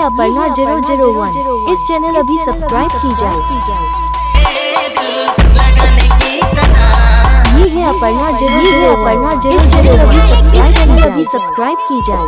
अपर्णा 001। इस channel अभी subscribe की जाए। ये है अपर्णा 001। इस चैनल अभी सब्सक्राइब की जाए।